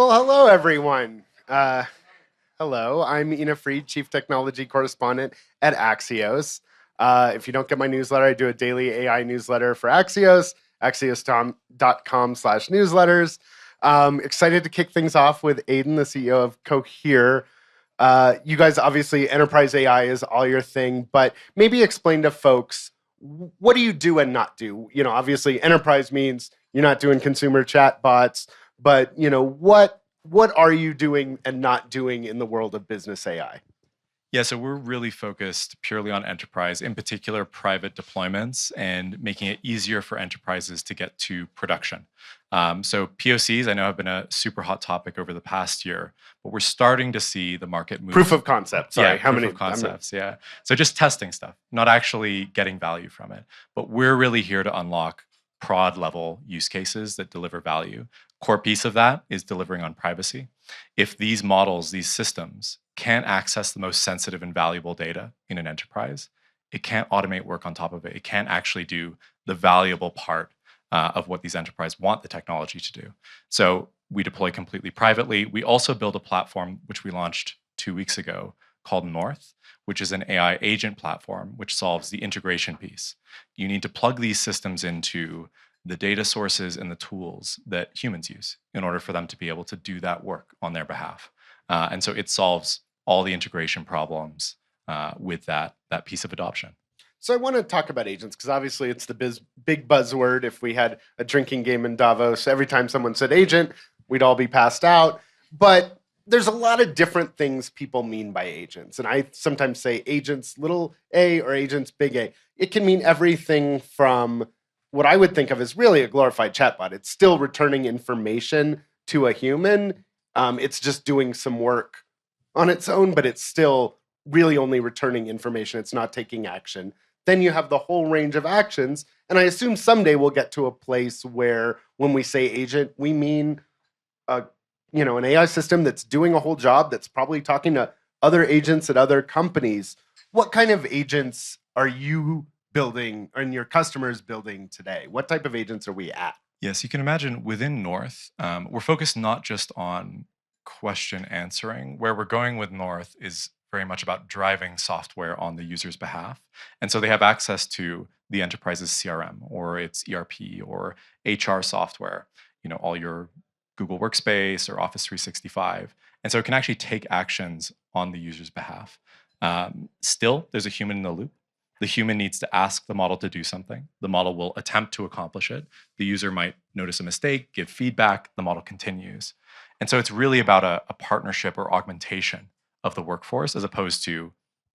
Well, hello, everyone. Hello, I'm Ina Fried, Chief Technology Correspondent at Axios. If you don't get my newsletter, I do a daily AI newsletter for Axios, axios.com/newsletters. Excited to kick things off with Aidan, the CEO of Cohere. You guys, obviously, enterprise AI is all your thing, but maybe explain to folks, what do you do and not do? Obviously, enterprise means you're not doing consumer chat bots, but what are you doing and not doing in the world of business AI? Yeah, so we're really focused purely on enterprise, in particular private deployments, and making it easier for enterprises to get to production. So POCs, I know, have been a super hot topic over the past year, but we're starting to see the market move. Proof of concept. Sorry, yeah, proof of concepts. Yeah, so just testing stuff, not actually getting value from it. But we're really here to unlock prod level use cases that deliver value. Core piece of that is delivering on privacy. If these models, these systems, can't access the most sensitive and valuable data in an enterprise, it can't automate work on top of it. It can't actually do the valuable part of what these enterprises want the technology to do. So we deploy completely privately. We also build a platform, which we launched 2 weeks ago, called North, which is an AI agent platform, which solves the integration piece. You need to plug these systems into the data sources and the tools that humans use in order for them to be able to do that work on their behalf. And so it solves all the integration problems with that piece of adoption. So I want to talk about agents because obviously it's the big buzzword. If we had a drinking game in Davos, every time someone said agent, we'd all be passed out. But there's a lot of different things people mean by agents. And I sometimes say agents little a or agents big A. It can mean everything from what I would think of as really a glorified chatbot. It's still returning information to a human. It's just doing some work on its own, but it's still really only returning information. It's not taking action. Then you have the whole range of actions. And I assume someday we'll get to a place where when we say agent, we mean an AI system that's doing a whole job, that's probably talking to other agents at other companies. What kind of agents are you building and your customers building today? What type of agents are we at? Yes, you can imagine within North, we're focused not just on question answering. Where we're going with North is very much about driving software on the user's behalf. And so they have access to the enterprise's CRM or its ERP or HR software, all your Google Workspace or Office 365. And so it can actually take actions on the user's behalf. Still, there's a human in the loop. The human needs to ask the model to do something. The model will attempt to accomplish it. The user might notice a mistake, give feedback, the model continues. And so it's really about a partnership or augmentation of the workforce as opposed to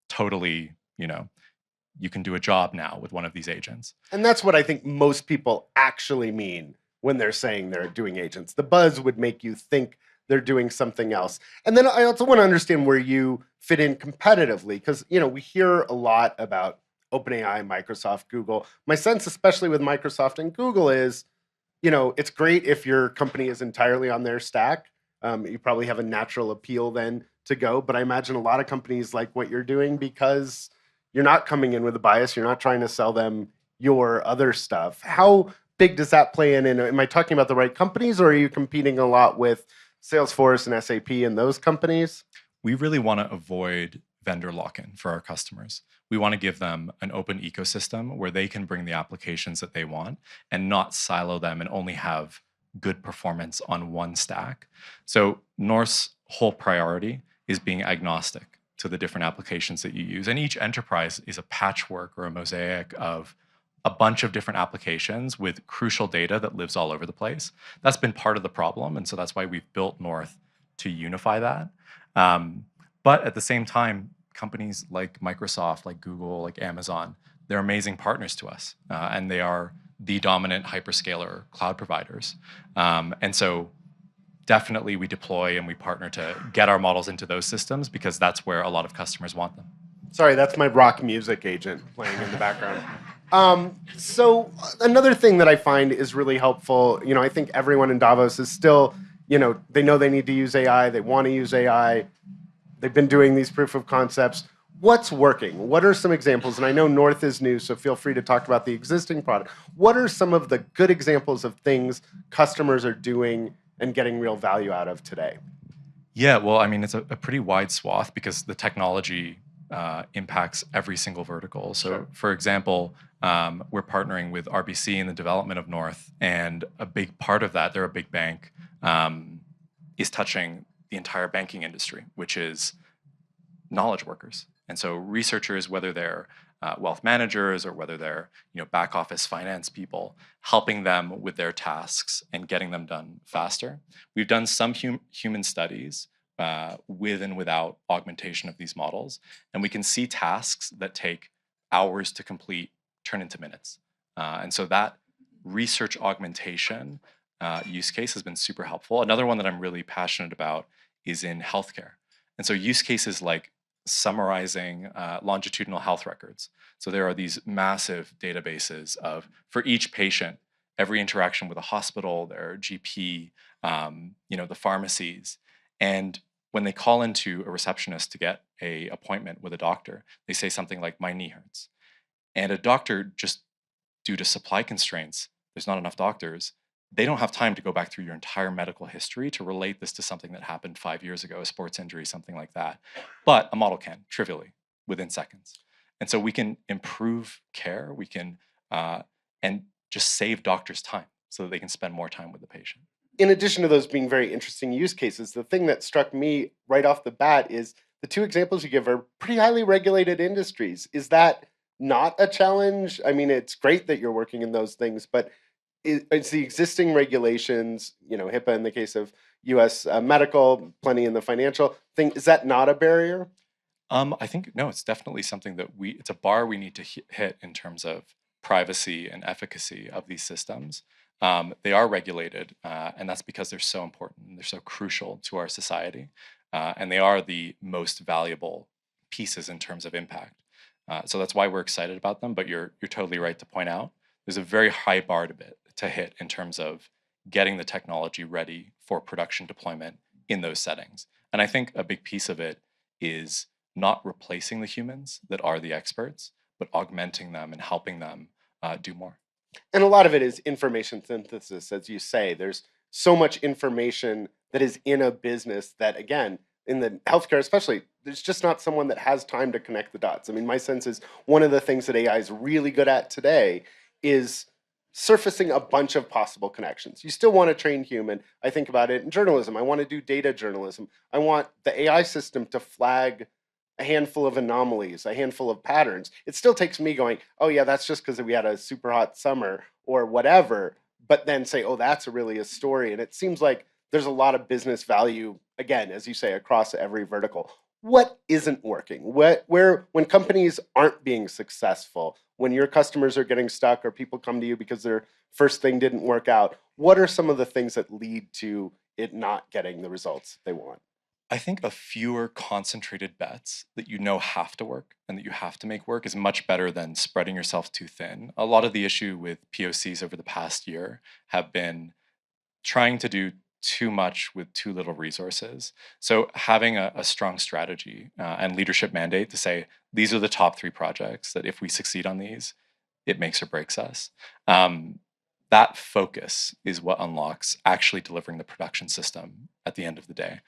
totally, you can do a job now with one of these agents. And that's what I think most people actually mean when they're saying they're doing agents. The buzz would make you think they're doing something else. And then I also want to understand where you fit in competitively, because we hear a lot about OpenAI, Microsoft, Google. My sense, especially with Microsoft and Google, is it's great if your company is entirely on their stack. You probably have a natural appeal then to go. But I imagine a lot of companies like what you're doing because you're not coming in with a bias. You're not trying to sell them your other stuff. How big does that play in? And am I talking about the right companies, or are you competing a lot with Salesforce and SAP and those companies? We really want to avoid vendor lock-in for our customers. We want to give them an open ecosystem where they can bring the applications that they want and not silo them and only have good performance on one stack. So North's whole priority is being agnostic to the different applications that you use. And each enterprise is a patchwork or a mosaic of a bunch of different applications with crucial data that lives all over the place. That's been part of the problem. And so that's why we've built North to unify that. But at the same time, companies like Microsoft, like Google, like Amazon, they're amazing partners to us. And they are the dominant hyperscaler cloud providers. And so definitely we deploy and we partner to get our models into those systems because that's where a lot of customers want them. Sorry, that's my rock music agent playing in the background. So another thing that I find is really helpful, I think everyone in Davos is still, they know they need to use AI, they want to use AI, they've been doing these proof of concepts. What's working? What are some examples? And I know North is new, so feel free to talk about the existing product. What are some of the good examples of things customers are doing and getting real value out of today? Yeah, well, I mean, it's a pretty wide swath because the technology impacts every single vertical. So, Sure. for example, we're partnering with RBC in the development of North, and a big part of that, they're a big bank, is touching the entire banking industry, which is knowledge workers. And so researchers, whether they're wealth managers or whether they're back office finance people, helping them with their tasks and getting them done faster. We've done some human studies with and without augmentation of these models, and we can see tasks that take hours to complete turn into minutes. And so that research augmentation use case has been super helpful. Another one that I'm really passionate about is in healthcare. And so use cases like summarizing longitudinal health records. So there are these massive databases of, for each patient, every interaction with a hospital, their GP, the pharmacies. And when they call into a receptionist to get an appointment with a doctor, they say something like, "My knee hurts." And a doctor, just due to supply constraints, there's not enough doctors, they don't have time to go back through your entire medical history to relate this to something that happened 5 years ago, a sports injury, something like that. But a model can, trivially, within seconds. And so we can improve care, we can, and just save doctors time so that they can spend more time with the patient. In addition to those being very interesting use cases, the thing that struck me right off the bat is the two examples you give are pretty highly regulated industries. Is that not a challenge? I mean, it's great that you're working in those things, but it's the existing regulations, HIPAA in the case of US medical, plenty in the financial thing. Is that not a barrier? I think, no, it's definitely something that it's a bar we need to hit in terms of privacy and efficacy of these systems. They are regulated, and that's because they're so important. They're so crucial to our society, and they are the most valuable pieces in terms of impact. So that's why we're excited about them. But you're totally right to point out there's a very high bar to hit in terms of getting the technology ready for production deployment in those settings. And I think a big piece of it is not replacing the humans that are the experts, but augmenting them and helping them do more. And a lot of it is information synthesis, as you say. There's so much information that is in a business that, again, in the healthcare especially, there's just not someone that has time to connect the dots. I mean, my sense is one of the things that AI is really good at today is surfacing a bunch of possible connections. You still want to train human. I think about it in journalism. I want to do data journalism. I want the AI system to flag a handful of anomalies, a handful of patterns. It still takes me going, oh yeah, that's just because we had a super hot summer or whatever, but then say, oh, that's really a story. And it seems like there's a lot of business value, again, as you say, across every vertical. What isn't working? When companies aren't being successful, when your customers are getting stuck or people come to you because their first thing didn't work out, what are some of the things that lead to it not getting the results they want? I think a fewer concentrated bets that have to work and that you have to make work is much better than spreading yourself too thin. A lot of the issue with POCs over the past year have been trying to do too much with too little resources. So having a strong strategy and leadership mandate to say, these are the top 3 projects that if we succeed on these, it makes or breaks us. That focus is what unlocks actually delivering the production system at the end of the day.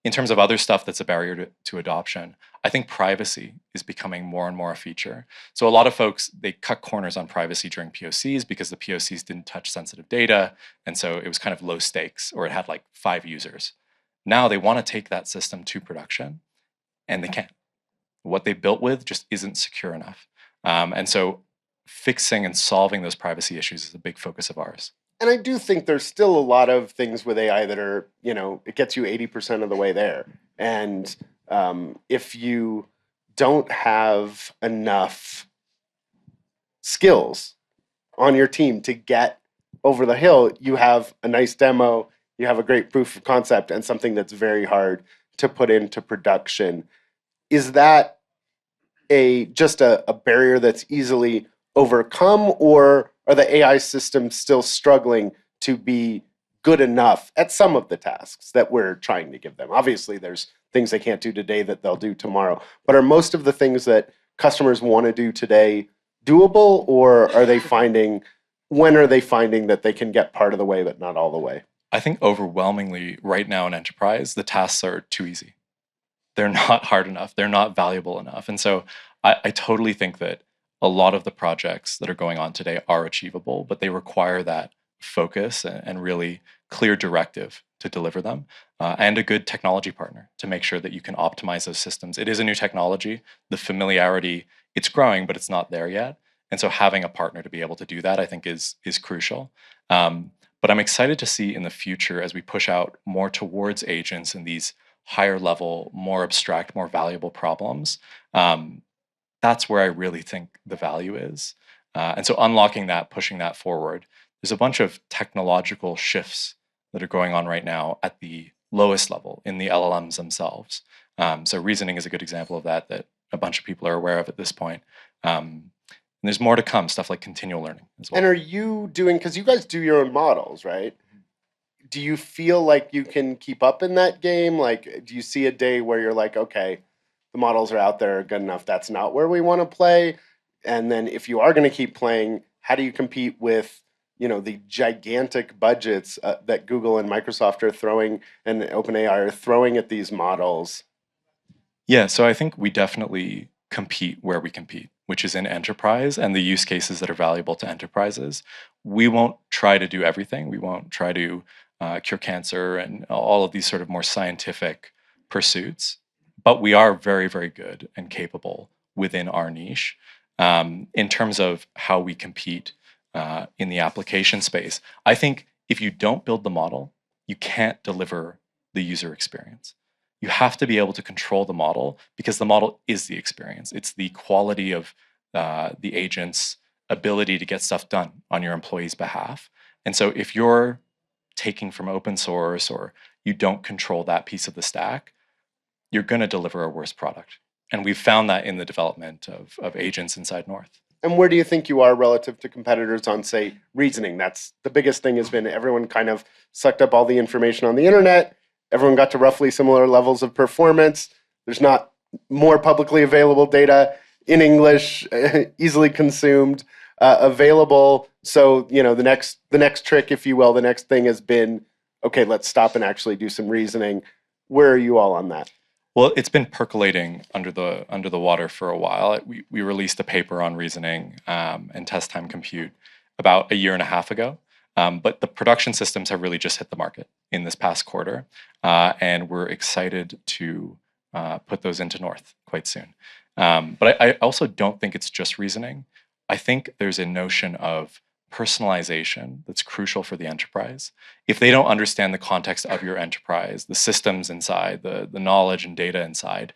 In terms of other stuff that's a barrier to adoption, I think privacy is becoming more and more a feature. So a lot of folks, they cut corners on privacy during POCs because the POCs didn't touch sensitive data. And so it was kind of low stakes, or it had like 5 users. Now they want to take that system to production, and they can't. What they built with just isn't secure enough. And so fixing and solving those privacy issues is a big focus of ours. And I do think there's still a lot of things with AI that are, it gets you 80% of the way there. And if you don't have enough skills on your team to get over the hill, you have a nice demo, you have a great proof of concept, and something that's very hard to put into production. Is that just a barrier that's easily overcome, or are the AI systems still struggling to be good enough at some of the tasks that we're trying to give them? Obviously, there's things they can't do today that they'll do tomorrow, but are most of the things that customers want to do today doable, or when are they finding that they can get part of the way but not all the way? I think overwhelmingly right now in enterprise, the tasks are too easy. They're not hard enough. They're not valuable enough. And so I totally think that a lot of the projects that are going on today are achievable, but they require that focus and really clear directive to deliver them, and a good technology partner to make sure that you can optimize those systems. It is a new technology. The familiarity, it's growing, but it's not there yet. And so having a partner to be able to do that, I think, is crucial. But I'm excited to see in the future as we push out more towards agents and these higher level, more abstract, more valuable problems. That's where I really think the value is. And so unlocking that, pushing that forward, there's a bunch of technological shifts that are going on right now at the lowest level in the LLMs themselves. So reasoning is a good example of that, that a bunch of people are aware of at this point. And there's more to come, stuff like continual learning as well. And are you doing, because you guys do your own models, right? Do you feel like you can keep up in that game? Like, do you see a day where you're like, okay, the models are out there good enough, that's not where we want to play? And then if you are going to keep playing, how do you compete with, the gigantic budgets that Google and Microsoft are throwing and OpenAI are throwing at these models? Yeah, so I think we definitely compete where we compete, which is in enterprise and the use cases that are valuable to enterprises. We won't try to do everything. We won't try to cure cancer and all of these sort of more scientific pursuits, but we are very, very good and capable within our niche. In terms of how we compete in the application space, I think if you don't build the model, you can't deliver the user experience. You have to be able to control the model because the model is the experience. It's the quality of the agent's ability to get stuff done on your employee's behalf. And so if you're taking from open source or you don't control that piece of the stack, you're going to deliver a worse product. And we've found that in the development of agents inside North. And where do you think you are relative to competitors on, say, reasoning? That's the biggest thing, has been everyone kind of sucked up all the information on the internet. Everyone got to roughly similar levels of performance. There's not more publicly available data in English, easily consumed, available. So, the next trick, if you will, the next thing has been, okay, let's stop and actually do some reasoning. Where are you all on that? Well, it's been percolating under the water for a while. We released a paper on reasoning and test time compute about a year and a half ago. But the production systems have really just hit the market in this past quarter, and we're excited to put those into North quite soon. But I also don't think it's just reasoning. I think there's a notion of personalization that's crucial for the enterprise. If they don't understand the context of your enterprise, the systems inside, the knowledge and data inside,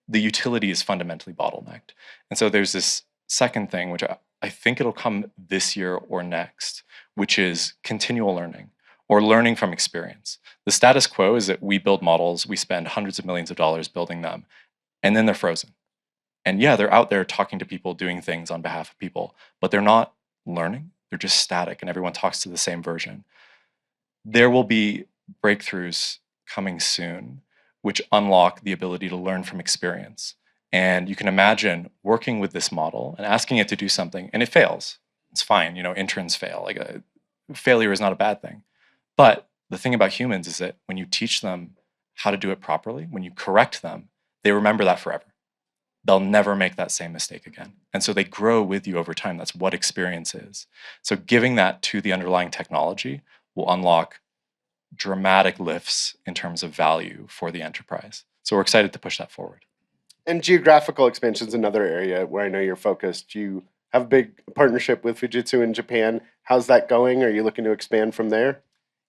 the utility is fundamentally bottlenecked. And so there's this second thing, which I think it'll come this year or next, which is continual learning or learning from experience. The status quo is that we build models, we spend hundreds of millions of dollars building them, and then they're frozen. And yeah, they're out there talking to people, doing things on behalf of people, but they're not learning. They're just static and everyone talks to the same version. There will be breakthroughs coming soon which unlock the ability to learn from experience. And you can imagine working with this model and asking it to do something, and it fails. It's fine. Interns fail. Failure is not a bad thing. But the thing about humans is that when you teach them how to do it properly, when you correct them, they remember that forever. They'll never make that same mistake again. And so they grow with you over time. That's what experience is. So giving that to the underlying technology will unlock dramatic lifts in terms of value for the enterprise. So we're excited to push that forward. And geographical expansion is another area where I know you're focused. You have a big partnership with Fujitsu in Japan. How's that going? Are you looking to expand from there?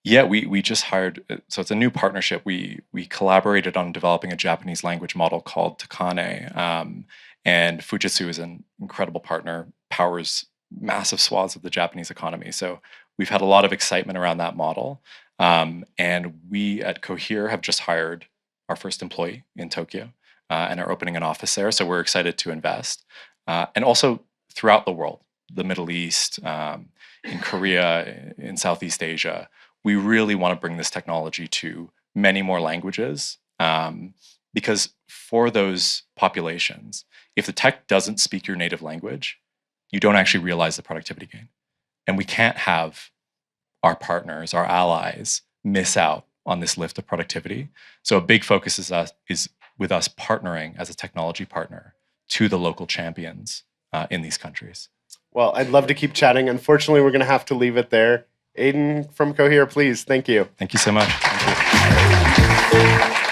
Yeah, we just hired, so it's a new partnership. We collaborated on developing a Japanese language model called Takane, and Fujitsu is an incredible partner, powers massive swaths of the Japanese economy. So we've had a lot of excitement around that model, and we at Cohere have just hired our first employee in Tokyo and are opening an office there. So we're excited to invest, and also throughout the world, the Middle East, in Korea, in Southeast Asia. We really want to bring this technology to many more languages, because for those populations, if the tech doesn't speak your native language, you don't actually realize the productivity gain. And we can't have our partners, our allies, miss out on this lift of productivity. So a big focus is with us partnering as a technology partner to the local champions in these countries. Well, I'd love to keep chatting. Unfortunately, we're going to have to leave it there. Aidan from Cohere, please. Thank you. Thank you so much. Thank you.